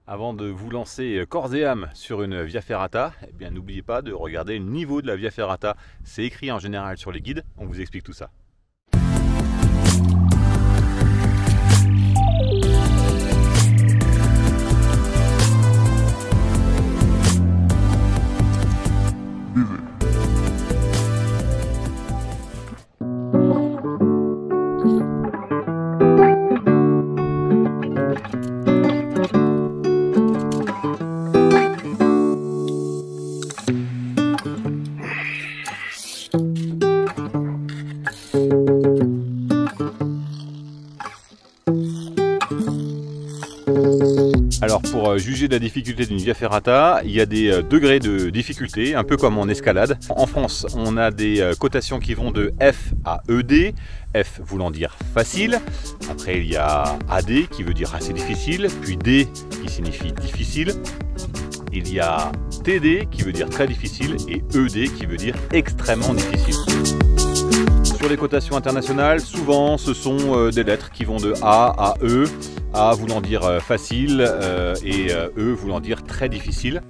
Avant de vous lancer corps et âme sur une Via Ferrata, eh bien n'oubliez pas de regarder le niveau de la Via Ferrata. C'est écrit en général sur les guides, on vous explique tout ça. Alors pour juger de la difficulté d'une Via Ferrata, il y a des degrés de difficulté, un peu comme en escalade. En France, on a des cotations qui vont de F à ED, F voulant dire facile, après il y a AD qui veut dire assez difficile, puis D qui signifie difficile, il y a TD qui veut dire très difficile et ED qui veut dire extrêmement difficile. Sur les cotations internationales, souvent ce sont des lettres qui vont de A à E, A voulant dire facile et E voulant dire très difficile.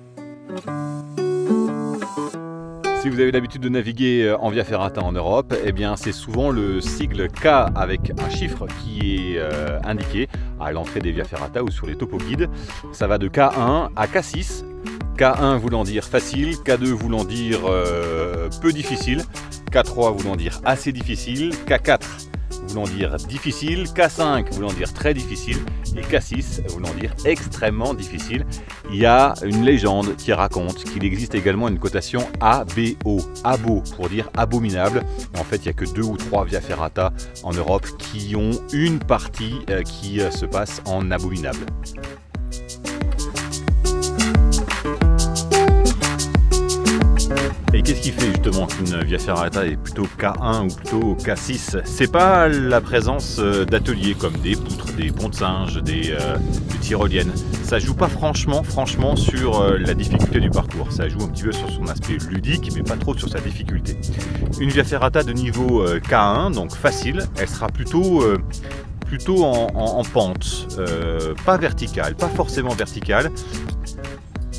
Si vous avez l'habitude de naviguer en Via Ferrata en Europe, eh bien c'est souvent le sigle K avec un chiffre qui est indiqué à l'entrée des Via Ferrata ou sur les topo guides. Ça va de K1 à K6. K1 voulant dire facile, K2 voulant dire peu difficile, K3 voulant dire assez difficile, K4 voulant dire difficile, K5 voulant dire très difficile et K6 voulant dire extrêmement difficile. Il y a une légende qui raconte qu'il existe également une cotation ABO, abo pour dire abominable. En fait, il n'y a que 2 ou 3 Via Ferrata en Europe qui ont une partie qui se passe en abominable. Et qu'est-ce qui fait justement qu'une Via Ferrata est plutôt K1 ou plutôt K6? C'est pas la présence d'ateliers comme des poutres, des ponts de singe, des tyroliennes. Ça joue pas franchement sur la difficulté du parcours. Ça joue un petit peu sur son aspect ludique, mais pas trop sur sa difficulté. Une Via Ferrata de niveau K1, donc facile, elle sera plutôt en pente, pas verticale, pas forcément verticale.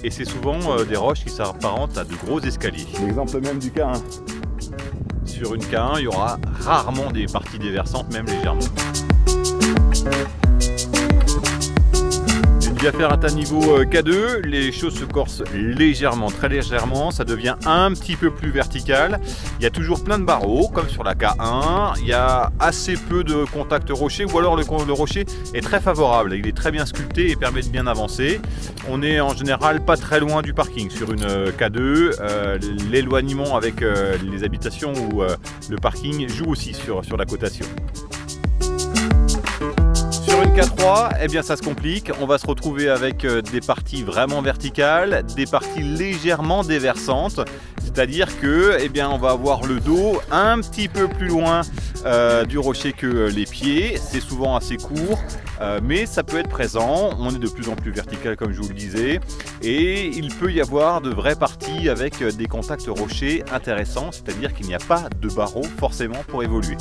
Et c'est souvent des roches qui s'apparentent à de gros escaliers. L'exemple même du K1. Sur une K1, il y aura rarement des parties déversantes, même légèrement. Une Via Ferrata niveau K2, les choses se corsent légèrement, très légèrement. Ça devient un petit peu plus vertical. Il y a toujours plein de barreaux, comme sur la K1. Il y a assez peu de contact rocher, ou alors le rocher est très favorable. Il est très bien sculpté et permet de bien avancer. On est en général pas très loin du parking. Sur une K2, l'éloignement avec les habitations ou le parking joue aussi sur la cotation. Sur une K3, eh bien ça se complique. On va se retrouver avec des parties vraiment verticales, des parties légèrement déversantes. C'est-à-dire que, eh bien, on va avoir le dos un petit peu plus loin du rocher que les pieds. C'est souvent assez court, mais ça peut être présent. On est de plus en plus vertical, comme je vous le disais. Et il peut y avoir de vraies parties avec des contacts rochers intéressants. C'est-à-dire qu'il n'y a pas de barreaux forcément pour évoluer.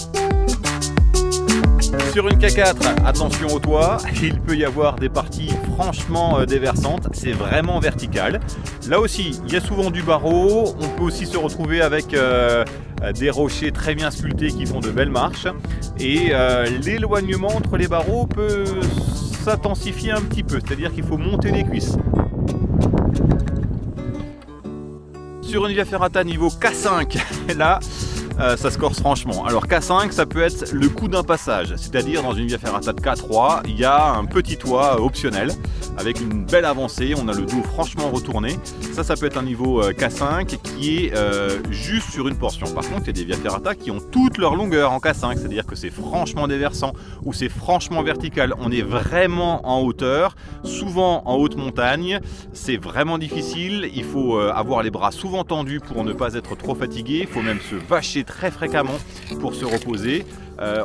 Sur une K4, attention au toit, il peut y avoir des parties franchement déversantes, c'est vraiment vertical. Là aussi, il y a souvent du barreau, on peut aussi se retrouver avec des rochers très bien sculptés qui font de belles marches. Et l'éloignement entre les barreaux peut s'intensifier un petit peu, c'est-à-dire qu'il faut monter les cuisses. Sur une Via Ferrata niveau K5, là, ça se corse franchement. Alors K5, ça peut être le coup d'un passage, c'est-à-dire dans une Via Ferrata de K3, il y a un petit toit optionnel avec une belle avancée, on a le dos franchement retourné. Ça peut être un niveau K5 qui est juste sur une portion. Par contre, il y a des Via Ferrata qui ont toute leur longueur en K5, c'est-à-dire que c'est franchement déversant ou c'est franchement vertical. On est vraiment en hauteur, souvent en haute montagne. C'est vraiment difficile, il faut avoir les bras souvent tendus pour ne pas être trop fatigué, il faut même se vacher très fréquemment pour se reposer.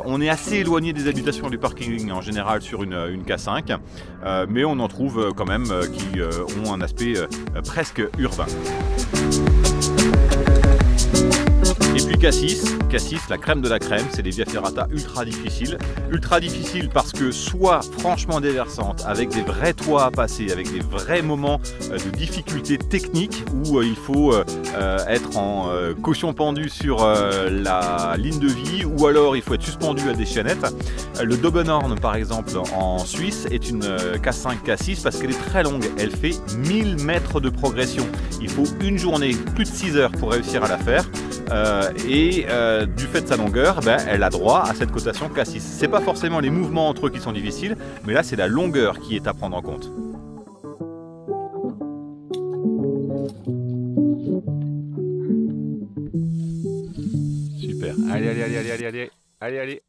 On est assez éloigné des habitations et du parking en général sur une K5, mais on en trouve quand même qui ont un aspect presque urbain. Et puis Cassis, la crème de la crème, c'est des via ferrata ultra difficiles. Ultra difficiles parce que soit franchement déversantes, avec des vrais toits à passer, avec des vrais moments de difficulté technique où il faut être en cochon pendu sur la ligne de vie, ou alors il faut être suspendu à des chaînettes. Le Dobenhorn par exemple en Suisse est une K5 K6 parce qu'elle est très longue, elle fait 1000 mètres de progression. Il faut une journée, plus de 6 heures pour réussir à la faire. Du fait de sa longueur, elle a droit à cette cotation K6. C'est pas forcément les mouvements entre eux qui sont difficiles, mais là c'est la longueur qui est à prendre en compte. Super. Allez.